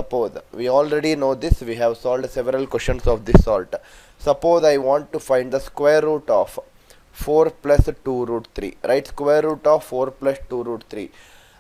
suppose we already know this, we have solved several questions of this sort. Suppose I want to find the square root of 4 plus 2 root 3, right? Square root of 4 plus 2 root 3.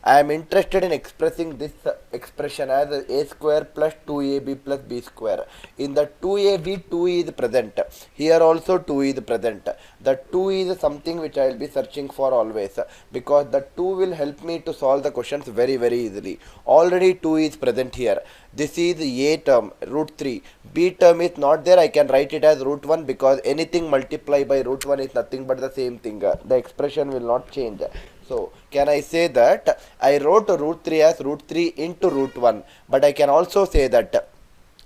I am interested in expressing this expression as a square plus 2ab plus b square. In the 2ab, 2 is present. Here also 2 is present. The 2 is something which I will be searching for always, because the 2 will help me to solve the questions very easily. Already 2 is present here. This is a term, root 3. B term is not there. I can write it as root 1, because anything multiplied by root 1 is nothing but the same thing. The expression will not change. So, can I say that I wrote root 3 as root 3 into root 1, but I can also say that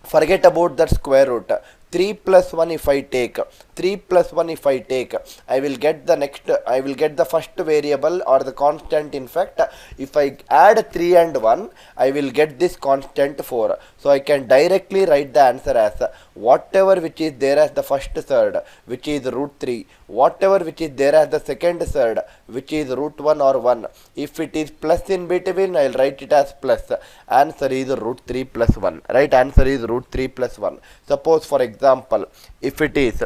forget about that square root. 3 plus 1 if I take, 3 plus 1 if I take, I will get the first variable or the constant. In fact, if I add 3 and 1, I will get this constant 4. So I can directly write the answer as whatever which is there as the first surd, which is root 3, whatever which is there as the second surd, which is root 1 or 1. If it is plus in between, I will write it as plus. Answer is root 3 plus 1. Right? Answer is root 3 plus 1. Suppose for example, if it is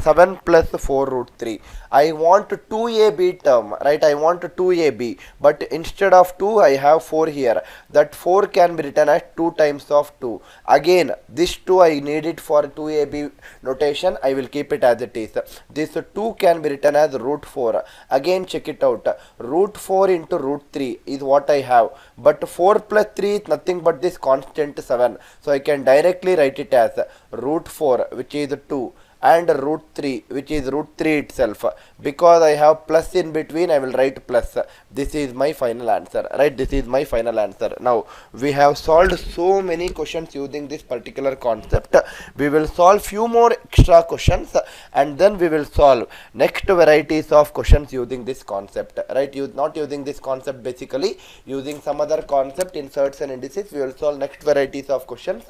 7 plus 4 root 3, I want 2ab term, right? I want 2ab, but instead of 2 I have 4 here. That 4 can be written as 2 times of 2. Again, this 2 I need it for 2ab notation. I will keep it as it is. This 2 can be written as root 4. Again, check it out. Root 4 into root 3 is what I have, but 4 plus 3 is nothing but this constant 7. So I can directly write it as root 4, which is 2, and root 3, which is root 3 itself. Because I have plus in between, I will write plus. This is my final answer, right? This is my final answer. Now, we have solved so many questions using this particular concept. We will solve few more extra questions, and then we will solve next varieties of questions using this concept, right? Not using this concept, basically using some other concept in Surds and Indices. We will solve next varieties of questions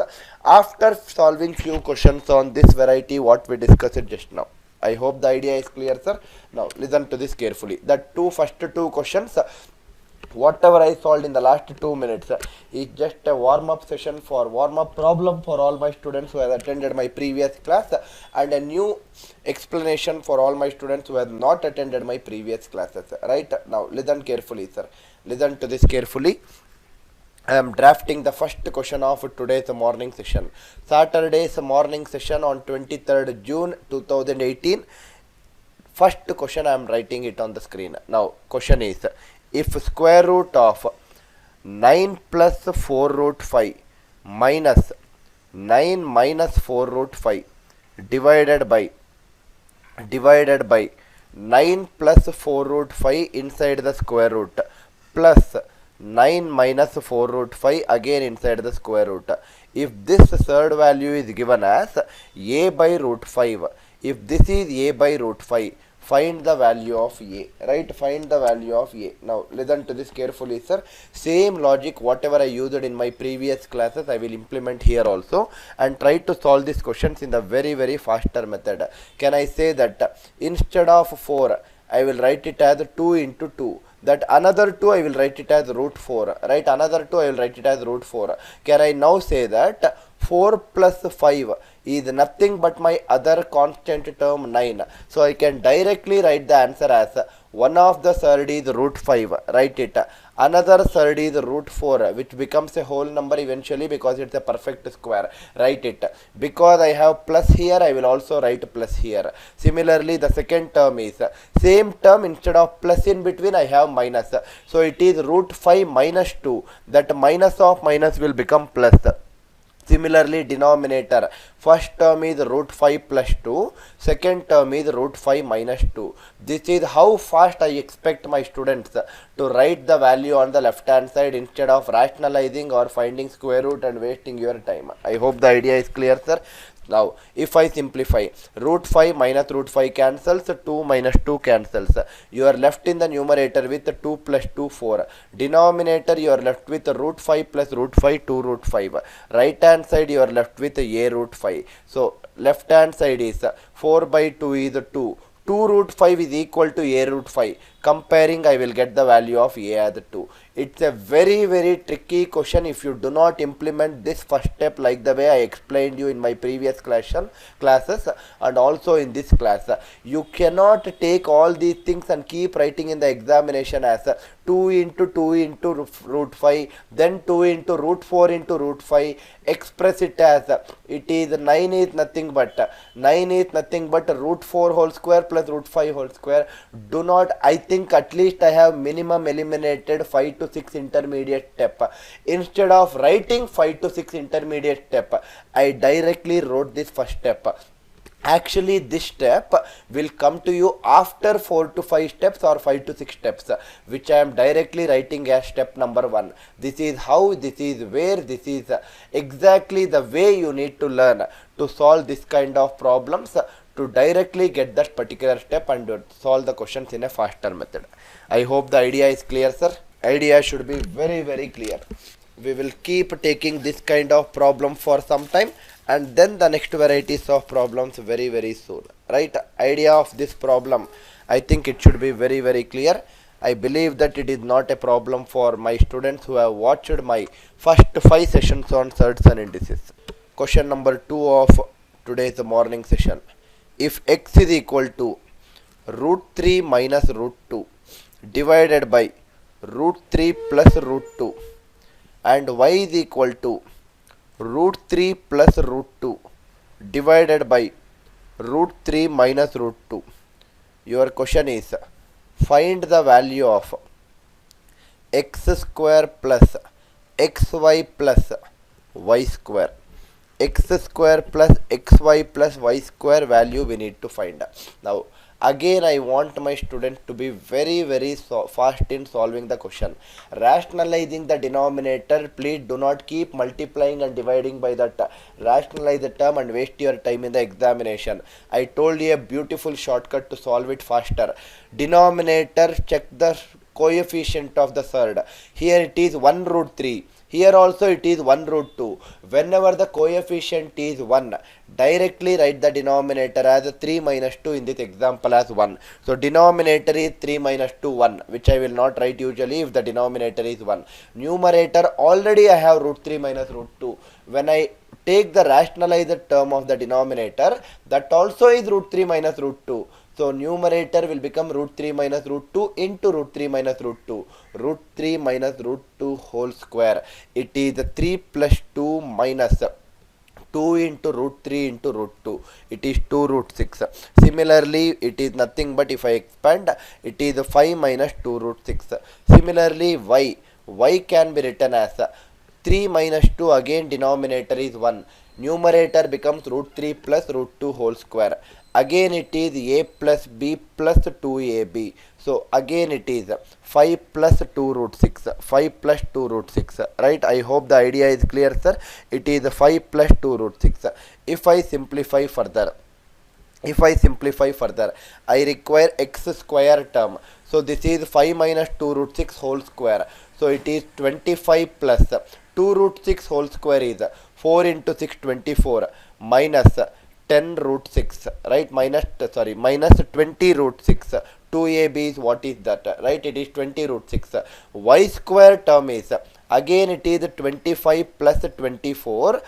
after solving few questions on this variety what we discussed just now. I hope the idea is clear, sir. Now listen to this carefully. The first two questions, whatever I solved in the last 2 minutes, is just a warm-up session for warm-up problem for all my students who have attended my previous class, and a new explanation for all my students who have not attended my previous classes. Right? Now listen carefully, sir. Listen to this carefully. I am drafting the first question of today's morning session. Saturday's morning session on 23rd June 2018. First question I am writing it on the screen. Now question is, if square root of 9 plus 4 root 5 minus 9 minus 4 root 5 divided by 9 plus 4 root 5 inside the square root plus 9 minus 4 root 5 again inside the square root. If this third value is given as a by root 5, if this is a by root 5, find the value of a, right? Find the value of a. Now listen to this carefully, sir. Same logic whatever I used in my previous classes, I will implement here also, and try to solve these questions in the very faster method. Can I say that instead of 4, I will write it as 2 into 2. That another 2 I will write it as root 4, right? Another 2 I will write it as root 4. Can I now say that 4 plus 5 is nothing but my other constant term 9. So I can directly write the answer as one of the surd is root 5, write it. Another surd is root 4, which becomes a whole number eventually because it's a perfect square, write it. Because I have plus here, I will also write plus here. Similarly, the second term is same term, instead of plus in between I have minus. So it is root 5 minus 2, that minus of minus will become plus. Similarly, denominator, first term is root 5 plus 2, second term is root 5 minus 2. This is how fast I expect my students to write the value on the left hand side instead of rationalizing or finding square root and wasting your time. I hope the idea is clear, sir. Now, if I simplify, root 5 minus root 5 cancels, 2 minus 2 cancels. You are left in the numerator with 2 plus 2, 4. Denominator, you are left with root 5 plus root 5, 2 root 5. Right hand side, you are left with a root 5. So, left hand side is 4 by 2 is 2. 2 root 5 is equal to a root 5. Comparing, I will get the value of a as 2. It's a very tricky question if you do not implement this first step like the way I explained you in my previous classes and also in this class. You cannot take all these things and keep writing in the examination as 2 into 2 into root 5, then 2 into root 4 into root 5, express it as it is 9 is nothing but root 4 whole square plus root 5 whole square. Do not, I think at least I have minimum eliminated 5 to 6 intermediate step. Instead of writing 5 to 6 intermediate step, I directly wrote this first step. Actually, this step will come to you after 4 to 5 steps or 5 to 6 steps, which I am directly writing as step number 1. This is how, this is where, this is exactly the way you need to learn to solve this kind of problems, to directly get that particular step and solve the questions in a faster method. I hope the idea is clear, sir. Idea should be very clear. We will keep taking this kind of problem for some time, and then the next varieties of problems very soon. Right? Idea of this problem, I think it should be very clear. I believe that it is not a problem for my students who have watched my first 5 sessions on Surds and Indices. Question number 2 of today's morning session. If x is equal to root 3 minus root 2 divided by root 3 plus root 2 and y is equal to root 3 plus root 2 divided by root 3 minus root 2. Your question is, find the value of x square plus xy plus y square. X square plus xy plus y square value we need to find. Now again I want my students to be very fast in solving the question. Rationalizing the denominator, please do not keep multiplying and dividing by that. Rationalize the term and waste your time in the examination. I told you a beautiful shortcut to solve it faster. Denominator, check the coefficient of the third. Here it is 1 root 3. Here also it is 1 root 2. Whenever the coefficient is 1, directly write the denominator as 3 minus 2 in this example as 1. So denominator is 3 minus 2, 1, which I will not write usually if the denominator is 1. Numerator, already I have root 3 minus root 2. When I take the rationalized term of the denominator, that also is root 3 minus root 2. So numerator will become root 3 minus root 2 into root 3 minus root 2. Root 3 minus root 2 whole square. It is 3 plus 2 minus 2 into root 3 into root 2. It is 2 root 6. Similarly, it is nothing but if I expand, it is 5 minus 2 root 6. Similarly, y can be written as 3 minus 2, again denominator is 1. Numerator becomes root 3 plus root 2 whole square. Again it is a plus b plus 2ab. So again it is 5 plus 2 root 6. 5 plus 2 root 6. Right? I hope the idea is clear, sir. It is 5 plus 2 root 6. If I simplify further, I require x square term. So this is 5 minus 2 root 6 whole square. So it is 25 plus 2 root 6 whole square is 4 into 6, 24, minus 10 root 6, right? Minus 20 root 6. 2ab is what is that, right? It is 20 root 6. Y square term is, again it is 25 plus 24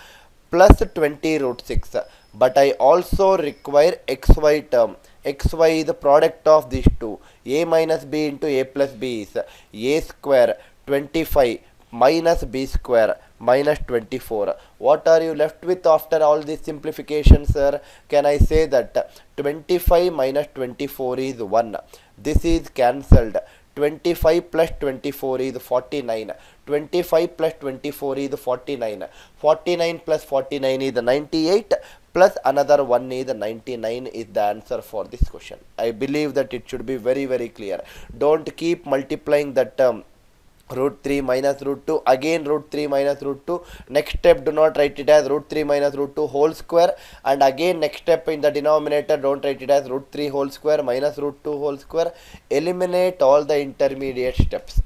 plus 20 root 6. But I also require xy term. Xy is the product of these two. A minus b into a plus b is a square 25 minus b square minus 24. What are you left with after all these simplifications, sir? Can I say that 25 minus 24 is 1. This is cancelled. 25 plus 24 is 49. 25 plus 24 is 49. 49 plus 49 is 98. Plus another 1 is 99 is the answer for this question. I believe that it should be very clear. Don't keep multiplying the term. Root 3 minus root 2, again root 3 minus root 2. Next step, do not write it as root 3 minus root 2 whole square. And again next step in the denominator, don't write it as root 3 whole square minus root 2 whole square. Eliminate all the intermediate steps.